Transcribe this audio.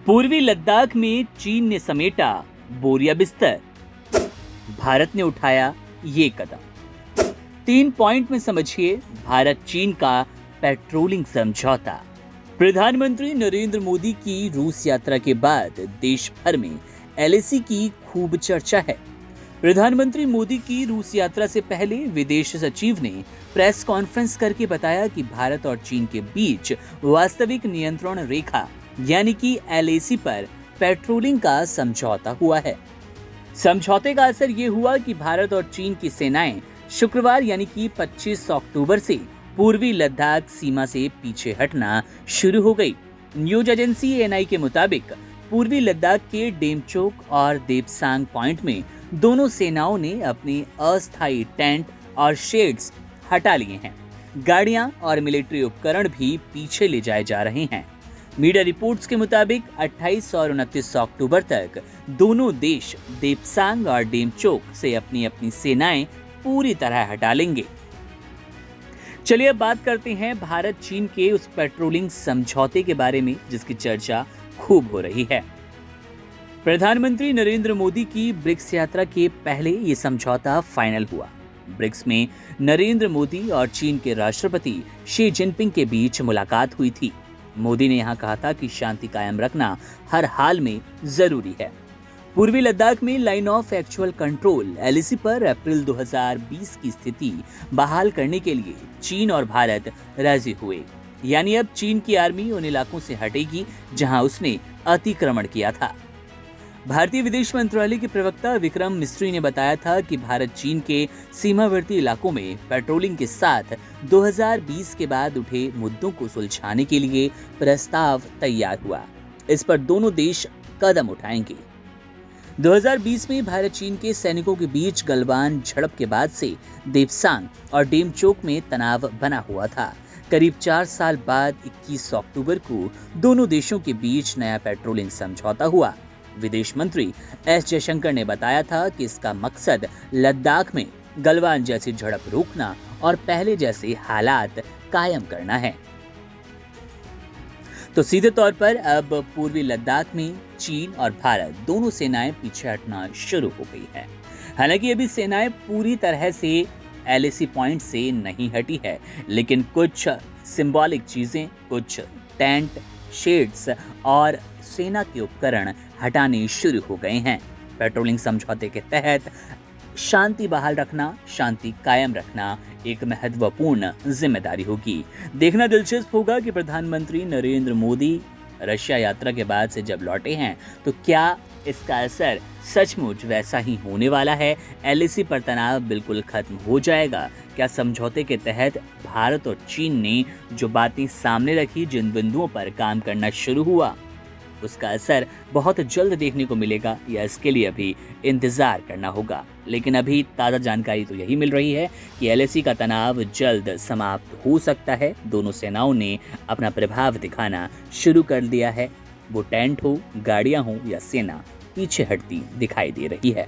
पूर्वी लद्दाख में चीन ने समेटा बोरिया बिस्तर, भारत ने उठाया ये कदम। 3 पॉइंट में समझिए भारत चीन का पेट्रोलिंग समझौता। प्रधानमंत्री नरेंद्र मोदी की रूस यात्रा के बाद देश भर में एलएसी की खूब चर्चा है। प्रधानमंत्री मोदी की रूस यात्रा से पहले विदेश सचिव ने प्रेस कॉन्फ्रेंस करके बताया कि भारत और चीन के बीच वास्तविक नियंत्रण रेखा यानी कि एलएसी पर पेट्रोलिंग का समझौता हुआ है। समझौते का असर ये हुआ कि भारत और चीन की सेनाएं शुक्रवार यानी कि 25 अक्टूबर से पूर्वी लद्दाख सीमा से पीछे हटना शुरू हो गई। न्यूज एजेंसी एएनआई के मुताबिक पूर्वी लद्दाख के डेमचोक और देपसांग पॉइंट में दोनों सेनाओं ने अपने अस्थायी टेंट और शेड्स हटा लिए हैं। गाड़ियां और मिलिट्री उपकरण भी पीछे ले जाए जा रहे हैं। मीडिया रिपोर्ट्स के मुताबिक 28 और 29 अक्टूबर तक दोनों देश देपसांग और डेमचोक से अपनी अपनी सेनाएं पूरी तरह हटा लेंगे। चलिए अब बात करते हैं भारत चीन के उस पेट्रोलिंग समझौते के बारे में जिसकी चर्चा खूब हो रही है। प्रधानमंत्री नरेंद्र मोदी की ब्रिक्स यात्रा के पहले ये समझौता फाइनल हुआ। ब्रिक्स में नरेंद्र मोदी और चीन के राष्ट्रपति शी जिनपिंग के बीच मुलाकात हुई थी। मोदी ने यहां कहा था कि शांति कायम रखना हर हाल में जरूरी है। पूर्वी लद्दाख में line of actual control LAC पर अप्रैल 2020 की स्थिति बहाल करने के लिए चीन और भारत राजी हुए। यानी अब चीन की आर्मी उन इलाकों से हटेगी जहां उसने अतिक्रमण किया था। भारतीय विदेश मंत्रालय के प्रवक्ता विक्रम मिस्री ने बताया था कि भारत चीन के सीमावर्ती इलाकों में पेट्रोलिंग के साथ 2020 के बाद उठे मुद्दों को सुलझाने के लिए प्रस्ताव तैयार हुआ। इस पर दोनों देश कदम उठाएंगे। 2020 में भारत चीन के सैनिकों के बीच गलवान झड़प के बाद से देपसांग और डेमचोक में तनाव बना हुआ था। करीब 4 साल बाद 21 अक्टूबर को दोनों देशों के बीच नया पेट्रोलिंग समझौता हुआ। विदेश मंत्री एस जयशंकर ने बताया था कि इसका मकसद लद्दाख में गलवान जैसी झड़प रोकना और पहले जैसे हालात कायम करना है। तो सीधे तौर पर अब पूर्वी लद्दाख में चीन और भारत दोनों सेनाएं पीछे हटना शुरू हो गई है। हालांकि अभी सेनाएं पूरी तरह से एलएसी पॉइंट से नहीं हटी है, लेकिन कुछ सिंबॉलिक चीजें, कुछ टेंट, शेड्स और सेना के उपकरण हटाने शुरू हो गए हैं। पेट्रोलिंग समझौते के तहत शांति बहाल रखना, शांति कायम रखना एक महत्वपूर्ण जिम्मेदारी होगी। देखना दिलचस्प होगा कि प्रधानमंत्री नरेंद्र मोदी रशिया यात्रा के बाद से जब लौटे हैं तो क्या इसका असर सचमुच वैसा ही होने वाला है। एलएसी पर तनाव बिल्कुल खत्म हो जाएगा। क्या समझौते के तहत भारत और चीन ने जो बातें सामने रखी, जिन बिंदुओं पर काम करना शुरू हुआ, उसका असर बहुत जल्द देखने को मिलेगा या इसके लिए अभी इंतजार करना होगा। लेकिन अभी ताज़ा जानकारी तो यही मिल रही है कि एलएसी का तनाव जल्द समाप्त हो सकता है। दोनों सेनाओं ने अपना प्रभाव दिखाना शुरू कर दिया है। वो टेंट हो, गाड़ियां हो या सेना पीछे हटती दिखाई दे रही है।